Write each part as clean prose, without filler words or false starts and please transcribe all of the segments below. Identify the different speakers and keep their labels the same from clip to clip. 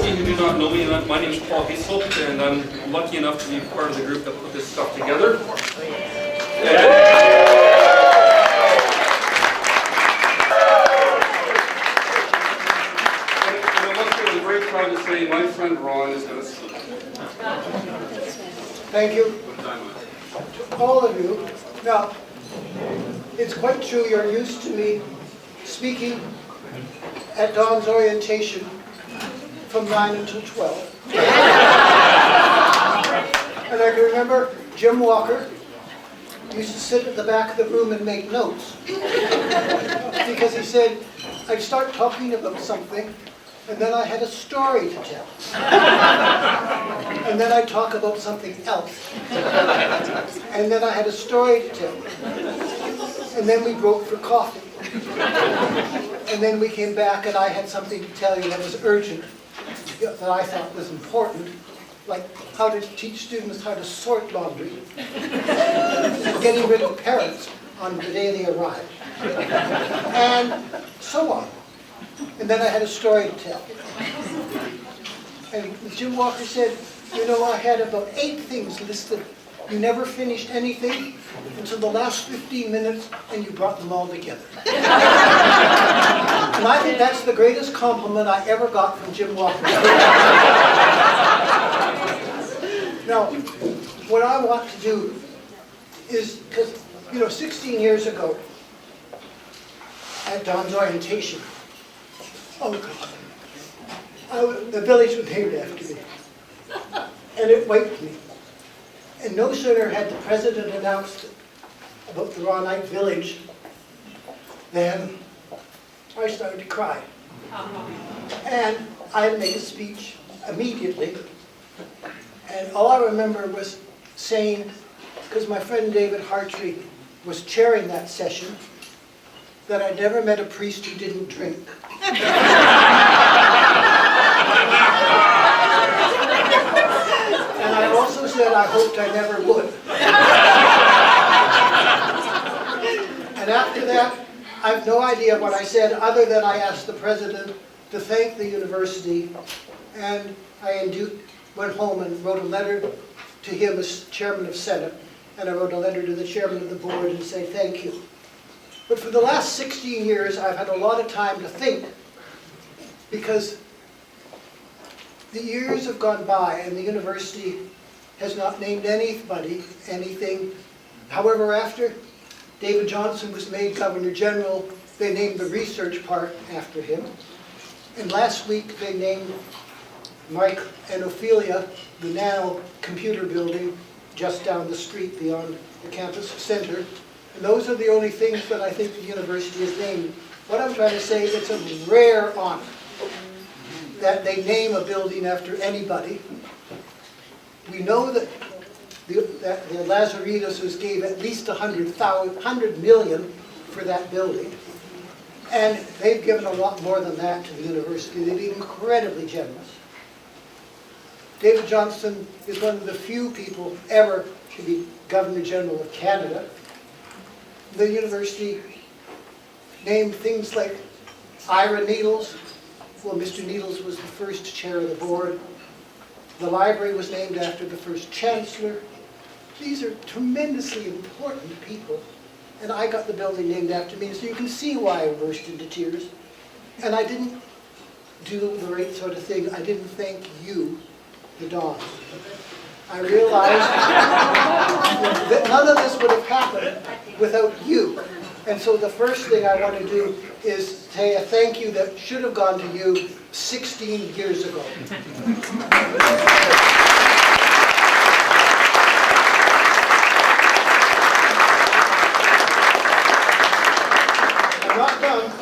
Speaker 1: of you who do not know me, my name is Sept, and I'm lucky enough to be part of the group that put this stuff together. I'm very proud to say my friend Ron is going to speak.
Speaker 2: Thank you. All of you. Now, it's quite true you're used to me speaking at Don's orientation from 9 until 12. And I can remember Jim Walker used to sit at the back of the room and make notes. Because he said, I'd start talking about something, and then I had a story to tell. And then I'd talk about something else. And then I had a story to tell. And then we broke for coffee. And then we came back and I had something to tell you that was urgent, that I thought was important, like how to teach students how to sort laundry, getting rid of parents on the day they arrived, and so on. And then I had a story to tell. And Jim Walker said, you know, I had about 8 things listed. You never finished anything until the last 15 minutes, and you brought them all together. And I think that's the greatest compliment I ever got from Jim Walker. Now, what I want to do is, because, you know, 16 years ago, at Don's orientation, oh God, the village was named after me. And it waked me. And no sooner had the president announced about the Eydt village than I started to cry. And I had to make a speech immediately. And all I remember was saying, because my friend David Hartree was chairing that session, that I'd never met a priest who didn't drink. And I also said I hoped I never would. And after that, I have no idea what I said, other than I asked the president to thank the university, and I went home and wrote a letter to him as chairman of Senate, and I wrote a letter to the chairman of the board and said thank you. But for the last 16 years, I've had a lot of time to think, because the years have gone by and the university has not named anybody anything. However, after David Johnson was made Governor General, they named the research part after him. And last week they named Mike and Ophelia the Nano Computer Building just down the street beyond the campus center. And those are the only things that I think the university has named. What I'm trying to say, it's a rare honor that they name a building after anybody. We know that the Lazaridis gave at least $100 million for that building. And they've given a lot more than that to the university. They've been incredibly generous. David Johnson is one of the few people ever to be Governor General of Canada. The university named things like Ira Needles. Well, Mr. Needles was the first chair of the board. The library was named after the first chancellor. These are tremendously important people. And I got the building named after me, so you can see why I burst into tears. And I didn't do the right sort of thing. I didn't thank you, the Dons. I realized that none of this would have happened without you. And so the first thing I want to do is say a thank you that should have gone to you 16 years ago. I'm not done.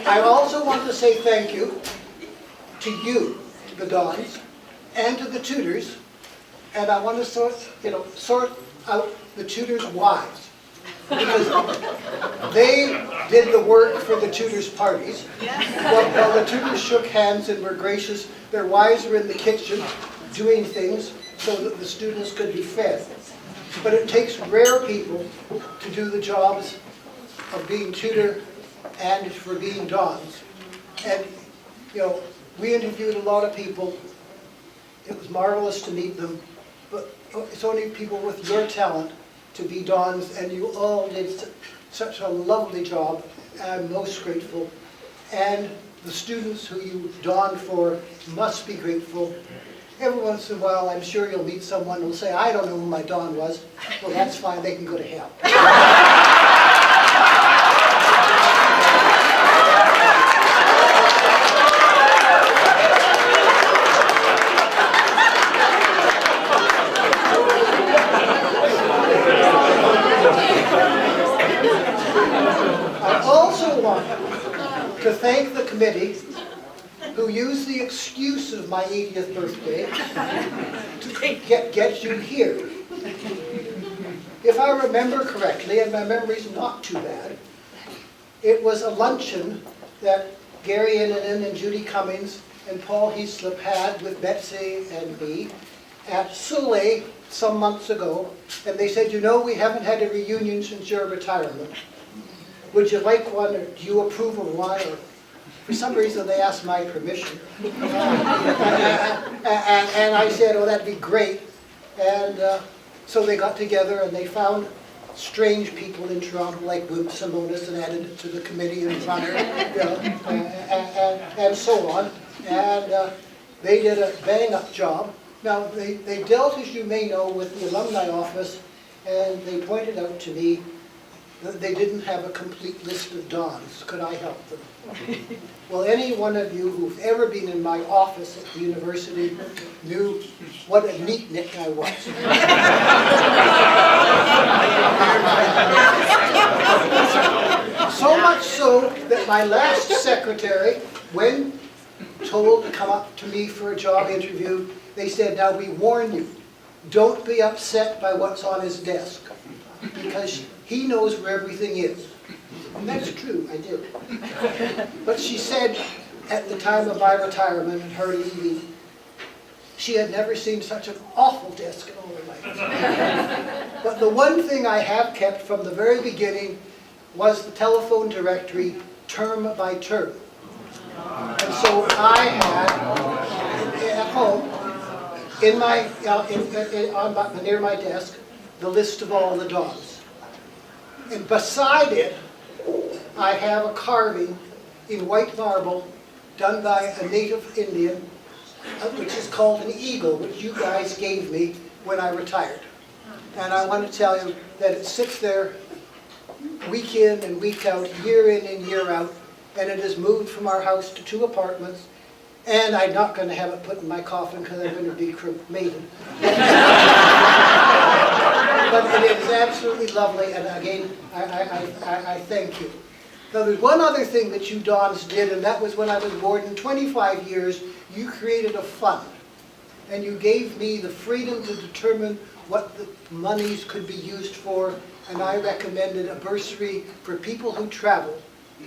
Speaker 2: I also want to say thank you to you, the Dons, and to the tutors, and I want to sort out the tutors' wives, because they did the work for the tutors' parties. While the tutors shook hands and were gracious, their wives were in the kitchen doing things so that the students could be fed. But it takes rare people to do the jobs of being tutor and for being dons. And, you know, we interviewed a lot of people. It was marvelous to meet them, but it's only people with your talent to be dons, and you all did such a lovely job. I'm most grateful. And the students who you donned for must be grateful. Every once in a while, I'm sure you'll meet someone who'll say, I don't know who my don was. Well, that's fine, they can go to hell. I also want to thank the committee who used the excuse of my 80th birthday to get you here. If I remember correctly, and my memory's not too bad, it was a luncheon that Gary Innanen and Judy Cummings and Paul Heaslip had with Betsy and me at Soleil some months ago, and they said, you know, we haven't had a reunion since your retirement. Would you like one, or do you approve of one? Or for some reason they asked my permission. And I said, oh, that'd be great. And so they got together and they found strange people in Toronto like Wim Simonis and added it to the committee and Runner, you know, and so on. And they did a bang-up job. Now, they dealt, as you may know, with the alumni office, and they pointed out to me that they didn't have a complete list of dons. Could I help them? Well, any one of you who've ever been in my office at the university knew what a neatnik I was. So much so that my last secretary, when told to come up to me for a job interview, they said, now we warn you, don't be upset by what's on his desk, because he knows where everything is. And that's true, I did. But she said, at the time of my retirement and her leaving, she had never seen such an awful desk in all her life. But the one thing I have kept from the very beginning was the telephone directory, term by term. And so I had, at home, in my, near my desk, the list of all the dogs. And beside it, I have a carving in white marble done by a native Indian, which is called an eagle, which you guys gave me when I retired. And I want to tell you that it sits there week in and week out, year in and year out, and it has moved from our house to 2 apartments. And I'm not going to have it put in my coffin because I'm going to be cremated. But it is absolutely lovely, and again, I thank you. Now, there's one other thing that you dons did, and that was when I was warden 25 years, you created a fund. And you gave me the freedom to determine what the monies could be used for, and I recommended a bursary for people who travel.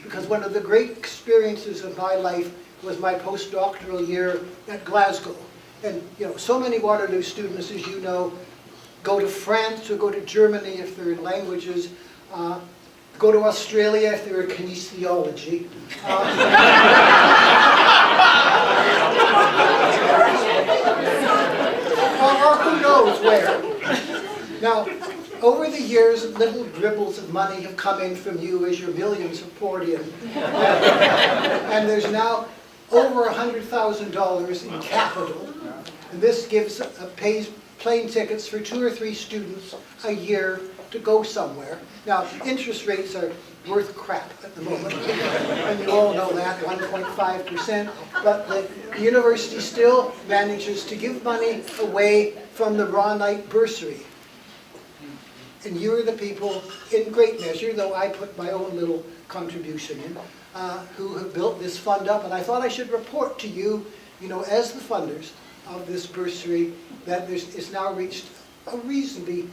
Speaker 2: Because one of the great experiences of my life was my postdoctoral year at Glasgow. And you know, so many Waterloo students, as you know, go to France or go to Germany if they're in languages, go to Australia if they're in kinesiology. Or who knows where. Now, over the years, little dribbles of money have come in from you as your millions have poured in. And there's now over $100,000 in capital. And this pays plane tickets for 2 or 3 students a year to go somewhere. Now, interest rates are worth crap at the moment, and you all know that, 1.5%, but the university still manages to give money away from the RONdezvous bursary. And you're the people, in great measure, though I put my own little contribution in, who have built this fund up, and I thought I should report to you, you know, as the funders of this bursary, that it's now reached a reasonably,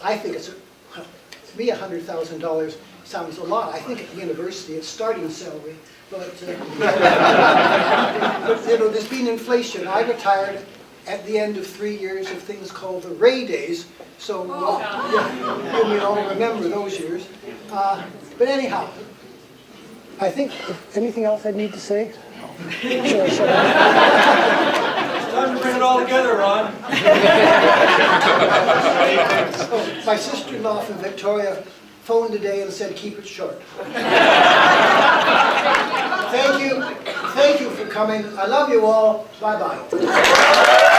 Speaker 2: I think it's, to me $100,000 sounds a lot. I think at the university it's starting salary, but, but you know, there's been inflation. I retired at the end of 3 years of things called the Ray Days. So yeah, you may all remember those years. But anyhow, I think, anything else I need to say? Sure, sure.
Speaker 3: Time to bring it all together, Ron.
Speaker 2: So, my sister-in-law from Victoria phoned today and said, keep it short. Thank you for coming. I love you all. Bye-bye.